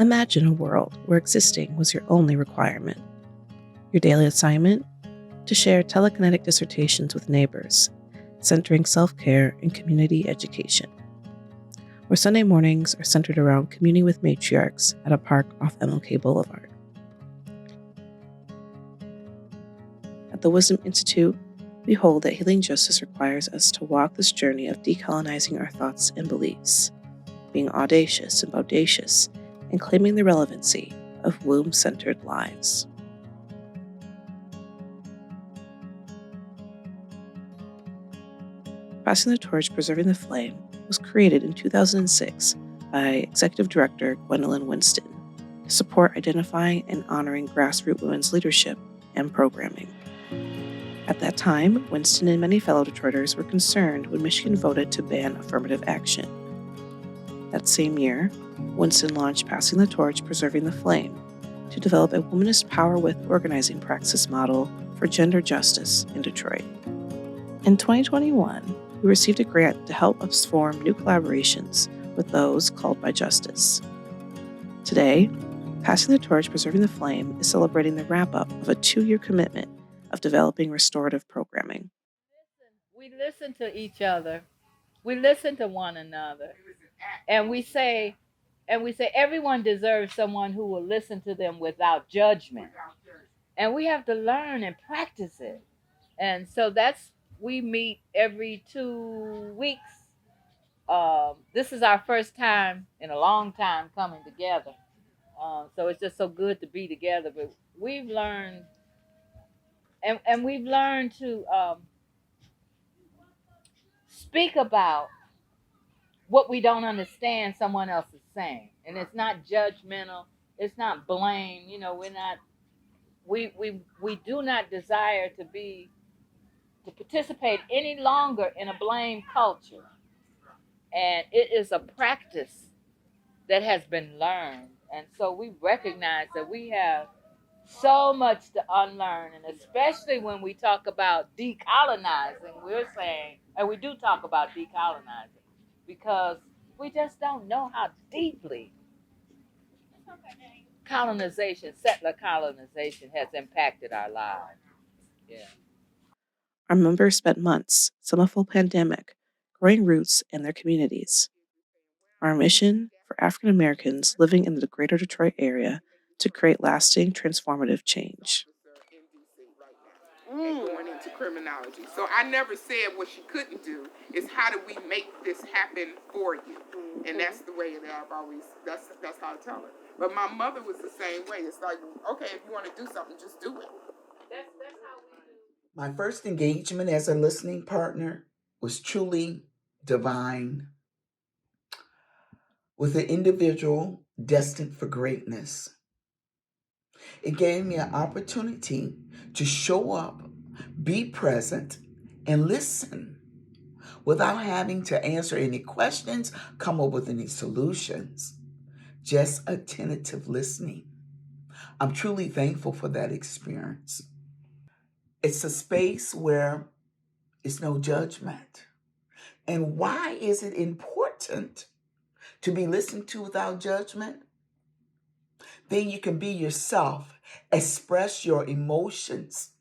Imagine a world where existing was your only requirement. Your daily assignment? To share telekinetic dissertations with neighbors, centering self-care and community education. Where Sunday mornings are centered around communing with matriarchs at a park off MLK Boulevard. At the Wisdom Institute, we hold that healing justice requires us to walk this journey of decolonizing our thoughts and beliefs, being audacious and bodacious, and claiming the relevancy of womb-centered lives. Passing the Torch, Preserving the Flame was created in 2006 by Executive Director Gwendolyn Winston to support identifying and honoring grassroots women's leadership and programming. At that time, Winston and many fellow Detroiters were concerned when Michigan voted to ban affirmative action. That same year, Winston launched Passing the Torch, Preserving the Flame to develop a womanist power with organizing praxis model for gender justice in Detroit. In 2021, we received a grant to help us form new collaborations with those called by justice. Today, Passing the Torch, Preserving the Flame is celebrating the wrap-up of a 2-year commitment of developing restorative programming. We listen to each other. We listen to one another. And we say everyone deserves someone who will listen to them without judgment. And we have to learn and practice it. And so we meet every 2 weeks. This is our first time in a long time coming together. So it's just so good to be together. But we've learned, and we've learned to speak about what we don't understand someone else is saying. And it's not judgmental. It's not blame. We're not. We do not desire to participate any longer in a blame culture. And it is a practice that has been learned. And so we recognize that we have so much to unlearn. And especially when we talk about decolonizing, we're saying, and we do talk about decolonizing, because we just don't know how deeply settler colonization has impacted our lives. Yeah. Our members spent months, some a full pandemic, growing roots in their communities. Our mission for African Americans living in the greater Detroit area to create lasting, transformative change. Going into criminology. So I never said what she couldn't do. Is how do we make this happen for you? And that's the way that I've always, that's how I tell her. But my mother was the same way. It's like, okay, if you want to do something, just do it. That's how we do. My first engagement as a listening partner was truly divine, with an individual destined for greatness. It gave me an opportunity to show up, be present, and listen without having to answer any questions, come up with any solutions, just attentive listening. I'm truly thankful for that experience. It's a space where it's no judgment. And why is it important to be listened to without judgment? Then you can be yourself, express your emotions,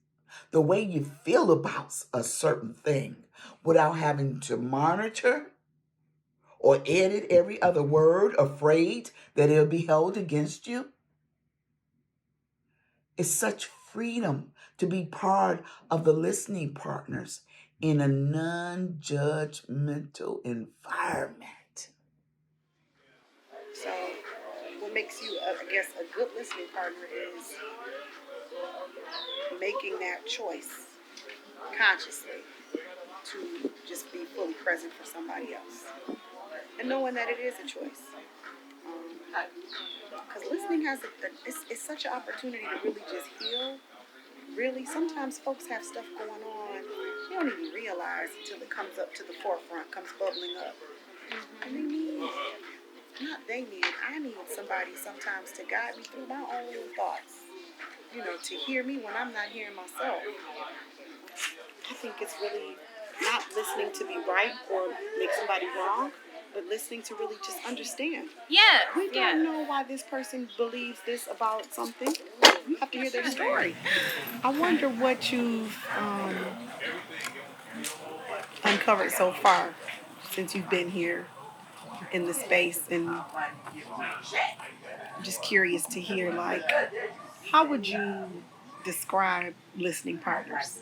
the way you feel about a certain thing, without having to monitor or edit every other word, afraid that it'll be held against you. It's such freedom to be part of the listening partners in a non-judgmental environment. So, what makes you, I guess, a good listening partner is making that choice consciously to just be fully present for somebody else, and knowing that it is a choice. Because listening it's such an opportunity to really just heal. Really, sometimes folks have stuff going on you don't even realize until it comes up to the forefront, comes bubbling up, and I need somebody sometimes to guide me through my own thoughts. To hear me when I'm not hearing myself. I think it's really not listening to be right or make somebody wrong, but listening to really just understand. Yes, We don't yes. know why this person believes this about something. We have to hear their story. I wonder what you've uncovered so far since you've been here in the space, and I'm just curious to hear, like, how would you describe listening partners,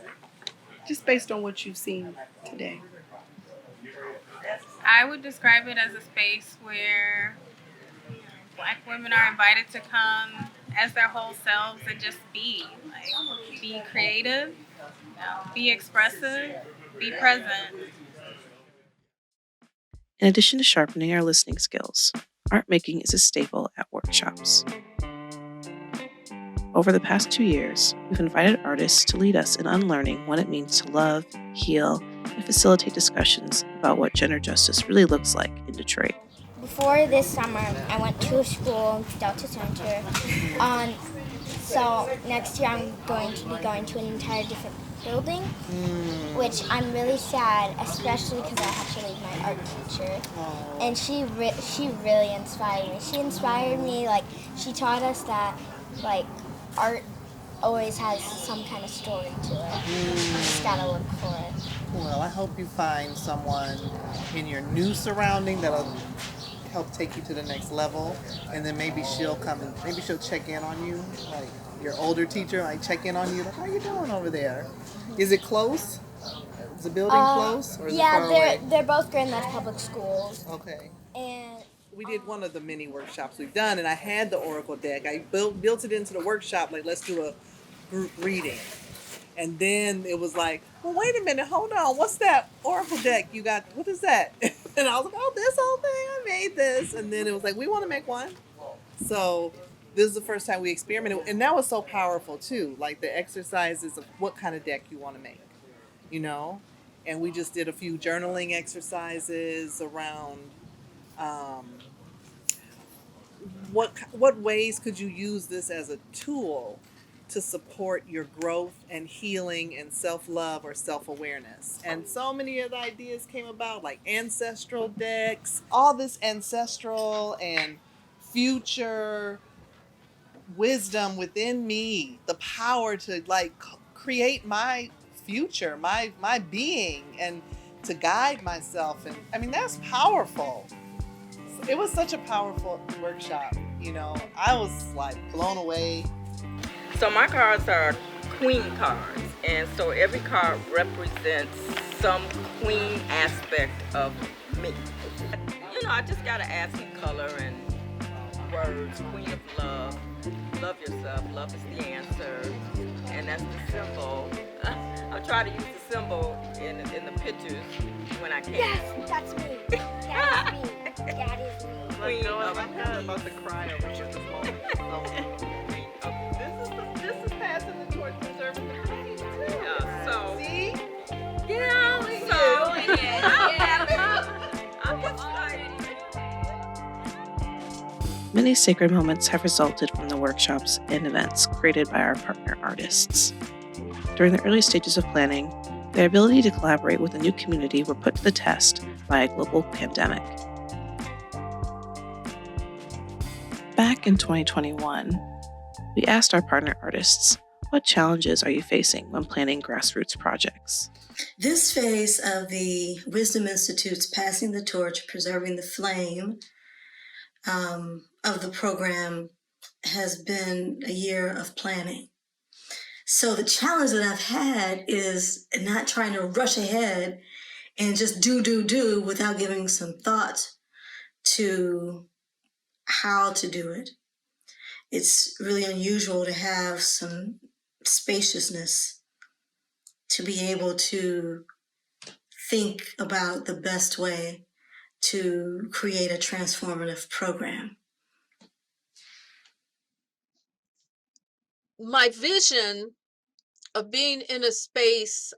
just based on what you've seen today? I would describe it as a space where Black women are invited to come as their whole selves and just be creative, be expressive, be present. In addition to sharpening our listening skills, art making is a staple at workshops. Over the past 2 years, we've invited artists to lead us in unlearning what it means to love, heal, and facilitate discussions about what gender justice really looks like in Detroit. Before this summer, I went to a school, Delta Center. So next year I'm going to be going to an entire different building, which I'm really sad, especially because I have to leave my art teacher. And she really inspired me. She inspired me, like, she taught us that, like, art always has some kind of story to it. You just gotta look for it. Well, I hope you find someone in your new surrounding that'll help take you to the next level, and then maybe she'll check in on you, like your older teacher, like check in on you, like, how you doing over there? Is it close? Is the building close, or is it far away? They're both Grand Ledge Public Schools. Okay. And We did one of the mini workshops we've done, and I had the Oracle deck. I built it into the workshop, like, let's do a group reading. And then it was like, well, wait a minute, hold on, what's that Oracle deck you got? What is that? And I was like, oh, this whole thing, I made this. And then it was like, we want to make one. So this is the first time we experimented. And that was so powerful, too. Like the exercises of what kind of deck you want to make, you know? And we just did a few journaling exercises around what ways could you use this as a tool to support your growth and healing and self-love or self-awareness. And so many of the ideas came about, like ancestral decks, all this ancestral and future wisdom within me, the power to, like, create my future, my being, and to guide myself. And I mean, that's powerful. It was such a powerful workshop, you know. I was like blown away. So my cards are queen cards, and so every card represents some queen aspect of me. You know, I just gotta add some color and words. Queen of love, love yourself, love is the answer, and that's the symbol. I try to use the symbol in the pictures when I can. yes, that's me. That is me. That is me. Queen of I'm about to cry over here this moment. This is passing the torch, preserving the flame too. Yeah, so See? yeah, so I'm excited. Many sacred moments have resulted from the workshops and events created by our partner artists. During the early stages of planning, their ability to collaborate with a new community were put to the test by a global pandemic. Back in 2021, we asked our partner artists, what challenges are you facing when planning grassroots projects? This phase of the Wisdom Institute's Passing the Torch, Preserving the Flame of the program has been a year of planning. So the challenge that I've had is not trying to rush ahead and just do without giving some thought to how to do it. It's really unusual to have some spaciousness to be able to think about the best way to create a transformative program. My vision of being in a space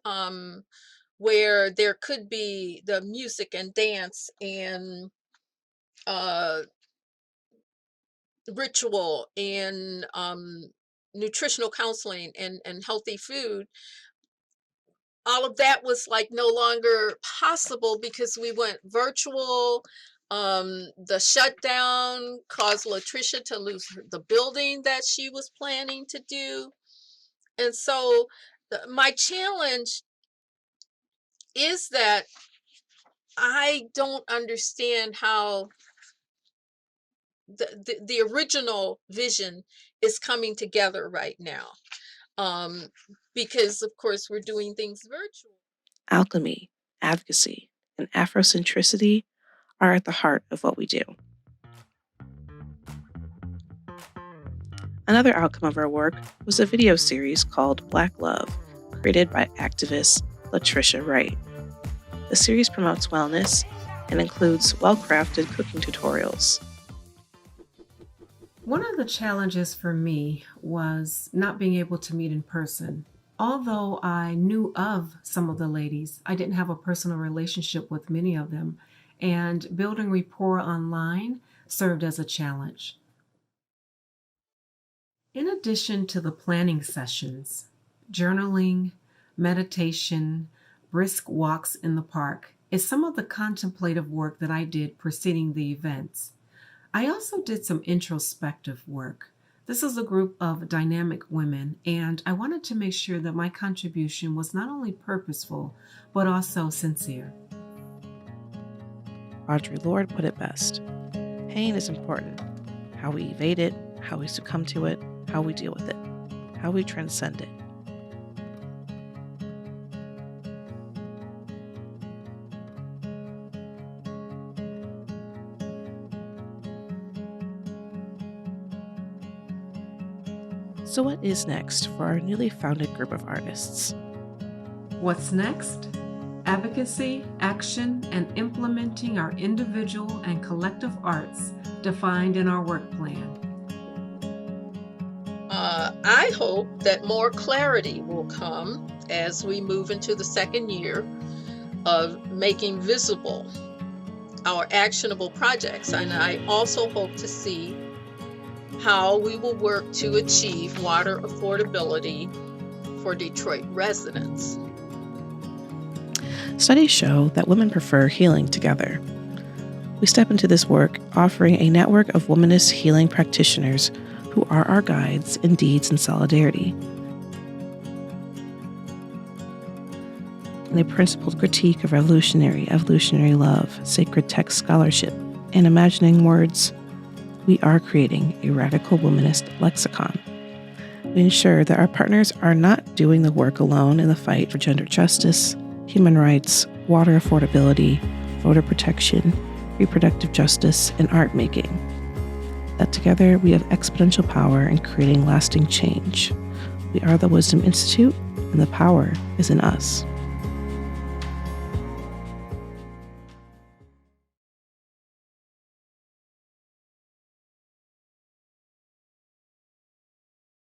where there could be the music and dance and ritual and nutritional counseling and healthy food, all of that was like no longer possible because we went virtual. The shutdown caused Latricia to lose the building that she was planning to do. And so my challenge is that I don't understand how the original vision is coming together right now. Because of course we're doing things virtual. Alchemy, advocacy, and Afrocentricity are at the heart of what we do. Another outcome of our work was a video series called Black Love, created by activist Latricia Wright. The series promotes wellness and includes well-crafted cooking tutorials. One of the challenges for me was not being able to meet in person. Although I knew of some of the ladies, I didn't have a personal relationship with many of them, and building rapport online served as a challenge. In addition to the planning sessions, journaling, meditation, brisk walks in the park is some of the contemplative work that I did preceding the events. I also did some introspective work. This is a group of dynamic women, and I wanted to make sure that my contribution was not only purposeful, but also sincere. Audre Lorde put it best. Pain is important. How we evade it, how we succumb to it, how we deal with it, how we transcend it. So what is next for our newly founded group of artists? What's next? Advocacy, action, and implementing our individual and collective arts defined in our work plan. I hope that more clarity will come as we move into the second year of making visible our actionable projects. And I also hope to see how we will work to achieve water affordability for Detroit residents. Studies show that women prefer healing together. We step into this work offering a network of womanist healing practitioners who are our guides in deeds and solidarity. In a principled critique of evolutionary love, sacred text scholarship, and imagining words, we are creating a radical womanist lexicon. We ensure that our partners are not doing the work alone in the fight for gender justice, human rights, water affordability, voter protection, reproductive justice, and art making. That together we have exponential power in creating lasting change. We are the Wisdom Institute, and the power is in us.